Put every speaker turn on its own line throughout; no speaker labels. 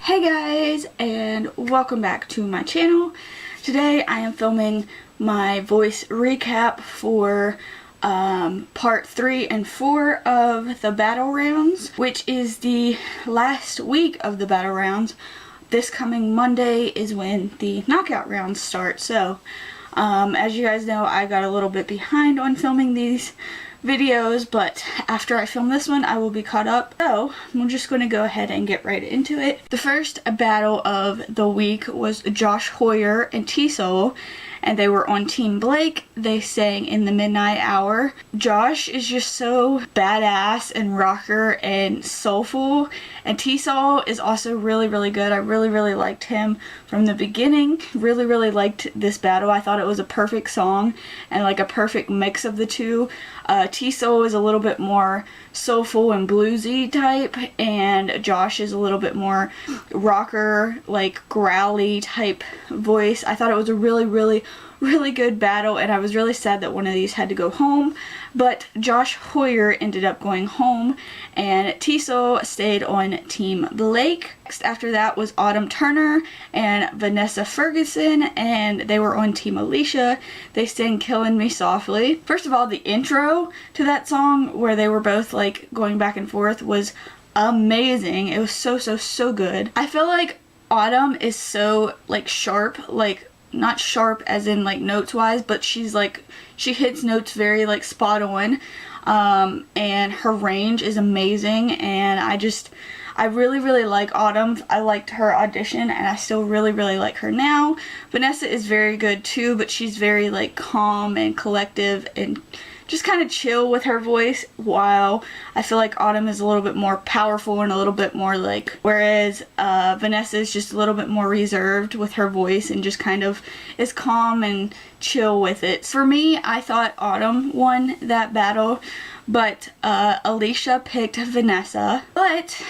Hey guys, and welcome back to my channel. Today I am filming my voice recap for part 3 and 4 of the battle rounds, which is the last week of the battle rounds. This coming Monday is when the knockout rounds start. So as you guys know, I got a little bit behind on filming these videos, but after I film this one I will be caught up. So I'm just going to go ahead and get right into it. The first battle of the week was Josh Hoyer and T-Soul, and they were on Team Blake. They sang In the Midnight Hour. Josh is just so badass and rocker and soulful, and T-Soul is also really good. I really liked him from the beginning. Really liked this battle. I thought it was a perfect song and like a perfect mix of the two. T-Soul is a little bit more soulful and bluesy type, and Josh is a little bit more rocker, like growly type voice. I thought it was a really good battle, and I was really sad that one of these had to go home, but Josh Hoyer ended up going home and T-Soul stayed on Team Blake. Next after that was Autumn Turner and Vanessa Ferguson, and they were on Team Alicia. They sang Killing Me Softly. First of all, the intro to that song where they were both like going back and forth was amazing. It was so good. I feel like Autumn is so like sharp, like not sharp as in like notes wise, but she's like, she hits notes very like spot on, and her range is amazing, and I really like Autumn. I liked her audition, and I still really like her now. Vanessa is very good too, but she's very like calm and collective and just kind of chill with her voice, while I feel like Autumn is a little bit more powerful and a little bit more like, whereas Vanessa is just a little bit more reserved with her voice and just kind of is calm and chill with it. For me, I thought Autumn won that battle, but Alicia picked Vanessa, but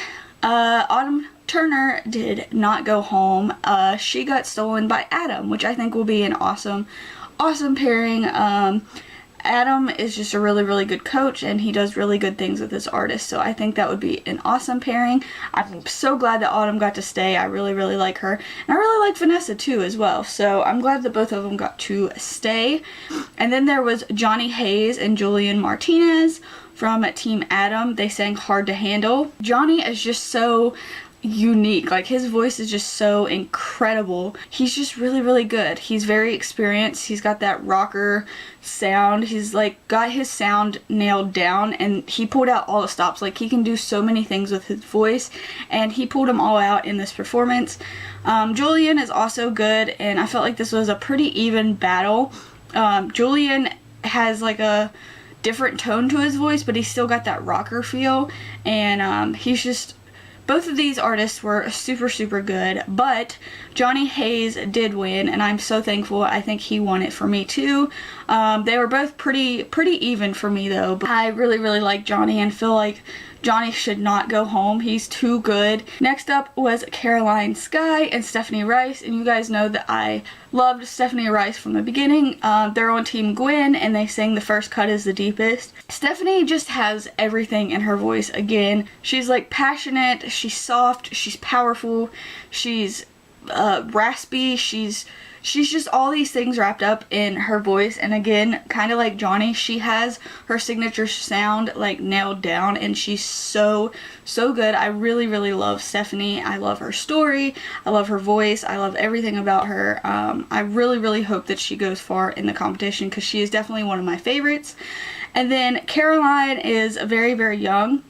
Autumn Turner did not go home. She got stolen by Adam, which I think will be an awesome pairing. Adam is just a really good coach, and he does really good things with his artists, so I think that would be an awesome pairing. I'm so glad that Autumn got to stay. I really like her, and I really like Vanessa too as well, so I'm glad that both of them got to stay. And then there was Johnny Hayes and Julian Martinez from Team Adam. They sang Hard to Handle. Johnny is just so unique. Like, his voice is just so incredible. He's just really good. He's very experienced. He's got that rocker sound. He's like got his sound nailed down, and he pulled out all the stops. Like, he can do so many things with his voice, and he pulled them all out in this performance. Julian is also good, and I felt like this was a pretty even battle. Julian has like a different tone to his voice, but he's still got that rocker feel, and he's just, both of these artists were super good, but Johnny Hayes did win, and I'm so thankful. I think he won it for me too. They were both pretty even for me though, but I really like Johnny and feel like Johnny should not go home. He's too good. Next up was Caroline Sky and Stephanie Rice, and you guys know that I loved Stephanie Rice from the beginning. They're on Team Gwen, and they sang The First Cut Is the Deepest. Stephanie just has everything in her voice again. She's like passionate, she's soft, she's powerful, she's raspy, she's just all these things wrapped up in her voice. And again, kind of like Johnny, she has her signature sound like nailed down, and she's so good. I really love Stephanie. I love her story, I love her voice, I love everything about her. I really hope that she goes far in the competition, because she is definitely one of my favorites. And then Caroline is very young,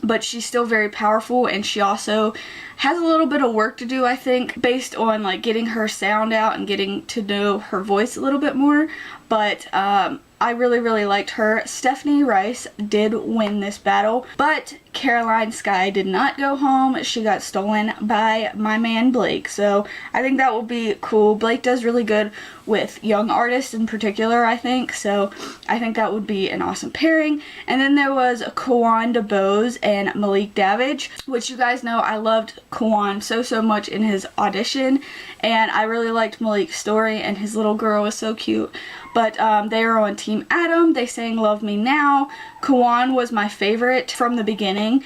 but she's still very powerful, and she also has a little bit of work to do, I think, based on like getting her sound out and getting to know her voice a little bit more. But I really liked her. Stephanie Rice did win this battle, but Caroline Sky did not go home. She got stolen by my man Blake, so I think that will be cool. Blake does really good with young artists in particular, I think, so I think that would be an awesome pairing. And then there was Kawan DeBose and Malik Davidge, which you guys know I loved Kawan so much in his audition, and I really liked Malik's story, and his little girl was so cute. But they are on Team Adam. They sang Love Me Now. Kawan was my favorite from the beginning.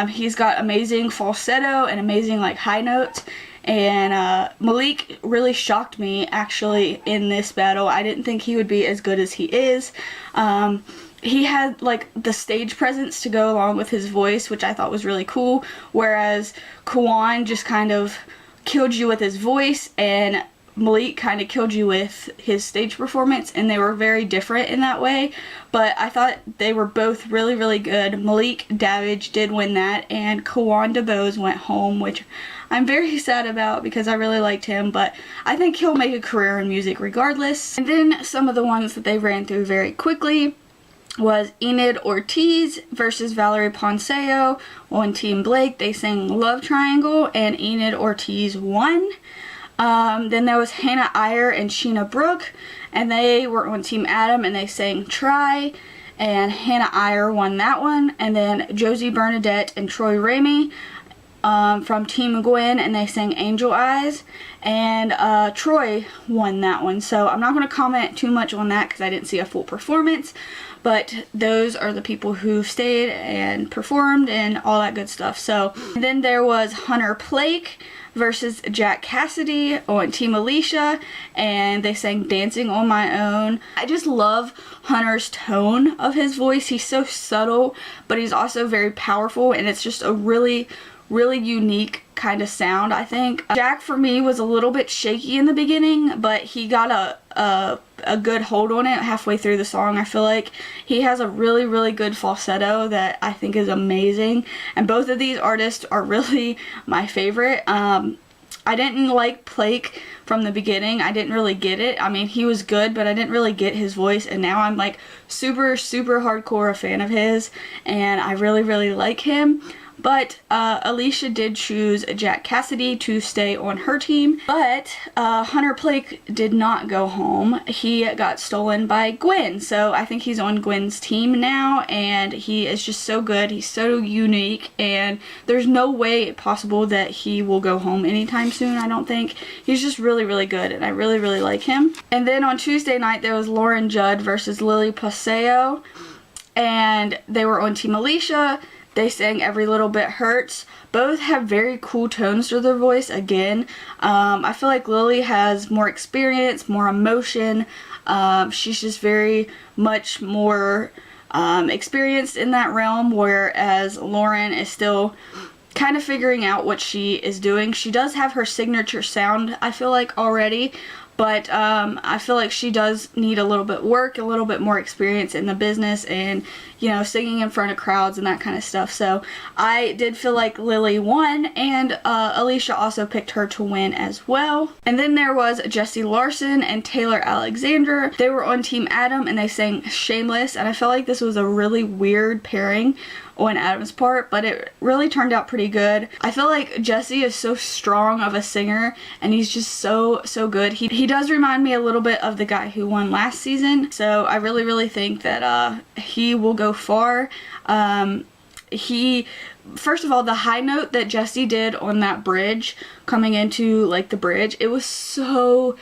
He's got amazing falsetto and amazing like high notes. And Malik really shocked me actually in this battle. I didn't think he would be as good as he is. He had like the stage presence to go along with his voice, which I thought was really cool, whereas Kawan just kind of killed you with his voice, and Malik kind of killed you with his stage performance, and they were very different in that way. But I thought they were both really good. Malik Davidge did win that, and Kawan DeBose went home, which I'm very sad about because I really liked him, but I think he'll make a career in music regardless. And then some of the ones that they ran through very quickly was Enid Ortiz versus Valerie Ponceo. On Team Blake, they sang Love Triangle, and Enid Ortiz won. Then there was Hannah Iyer and Sheena Brooke, and they were on Team Adam, and they sang Try, and Hannah Iyer won that one. And then Josie Bernadette and Troy Ramey from Team Gwen, and they sang Angel Eyes, and Troy won that one. So I'm not going to comment too much on that because I didn't see a full performance, but those are the people who stayed and performed and all that good stuff. So then there was Hunter Plake versus Jack Cassidy on Team Alicia, and they sang Dancing on My Own. I just love Hunter's tone of his voice. He's so subtle, but he's also very powerful, and it's just a really unique kind of sound, I think. Jack, for me, was a little bit shaky in the beginning, but he got a good hold on it halfway through the song. I feel like he has a really good falsetto that I think is amazing, and both of these artists are really my favorite. I didn't like Plake from the beginning. I didn't really get it. I mean, he was good, but I didn't really get his voice, and now I'm like super hardcore a fan of his, and I really like him. But Alicia did choose Jack Cassidy to stay on her team. But Hunter Plake did not go home. He got stolen by Gwen. So I think he's on Gwen's team now, and he is just so good. He's so unique, and there's no way possible that he will go home anytime soon, I don't think. He's just really good, and I really like him. And then on Tuesday night, there was Lauren Judd versus Lily Paseo, and they were on Team Alicia. They sang Every Little Bit Hurts. Both have very cool tones to their voice. Again, I feel like Lily has more experience, more emotion. She's just very much more experienced in that realm, whereas Lauren is still kind of figuring out what she is doing. She does have her signature sound, I feel like, already, but I feel like she does need a little bit work, a little bit more experience in the business, and, you know, singing in front of crowds and that kind of stuff. So I did feel like Lily won, and Alicia also picked her to win as well. And then there was Jesse Larson and Taylor Alexander. They were on Team Adam, and they sang Shameless, and I felt like this was a really weird pairing on Adam's part, but it really turned out pretty good. I feel like Jesse is so strong of a singer, and he's just so good. He does remind me a little bit of the guy who won last season, so I really think that he will go far. First of all, the high note that Jesse did on that bridge, coming into like the bridge, it was so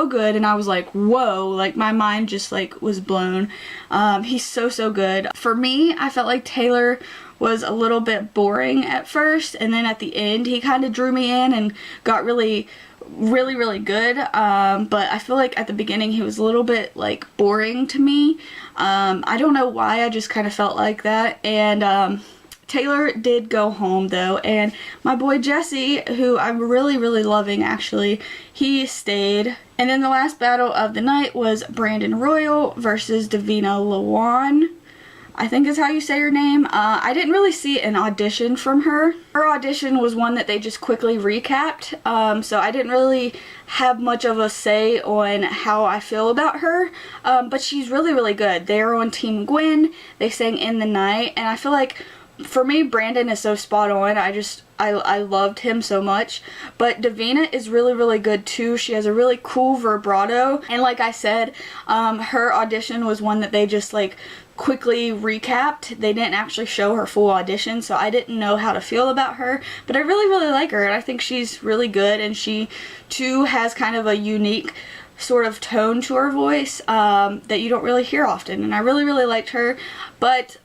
good, and I was like, whoa, like my mind just like was blown. He's so good. For me, I felt like Taylor was a little bit boring at first, and then at the end he kind of drew me in and got really good, but I feel like at the beginning he was a little bit like boring to me. I don't know why, I just kind of felt like that. And Taylor did go home though, and my boy Jesse, who I'm really loving actually, he stayed. And then the last battle of the night was Brandon Royal versus Davina Lawan, I think is how you say her name. I didn't really see an audition from her. Her audition was one that they just quickly recapped, so I didn't really have much of a say on how I feel about her, but she's really good. They're on Team Gwen. They sang In the Night, and I feel like for me, Brandon is so spot on. I just I loved him so much. But Davina is really, really good too. She has a really cool vibrato. And like I said, her audition was one that they just like quickly recapped. They didn't actually show her full audition, so I didn't know how to feel about her. But I really, really like her, and I think she's really good. And she too has kind of a unique sort of tone to her voice that you don't really hear often, and I really, really liked her. But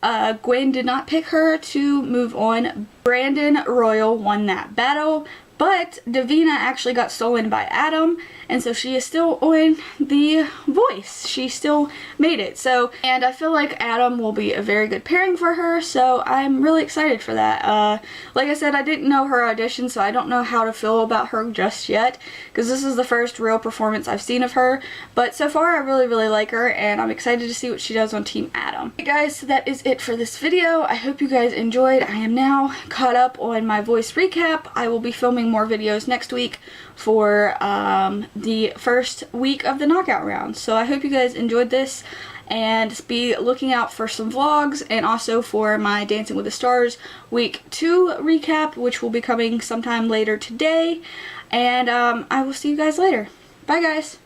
Gwen did not pick her to move on. Brandon Royal won that battle, but Davina actually got stolen by Adam, and so she is still on The Voice. She still made it. So, and I feel like Adam will be a very good pairing for her, so I'm really excited for that. Like I said, I didn't know her audition, so I don't know how to feel about her just yet, because this is the first real performance I've seen of her. But so far, I really, really like her, and I'm excited to see what she does on Team Adam. Okay guys, so that is it for this video. I hope you guys enjoyed. I am now caught up on my voice recap. I will be filming more videos next week for the first week of the knockout round. So I hope you guys enjoyed this, and be looking out for some vlogs, and also for my Dancing with the Stars week 2 recap, which will be coming sometime later today. And I will see you guys later. Bye guys.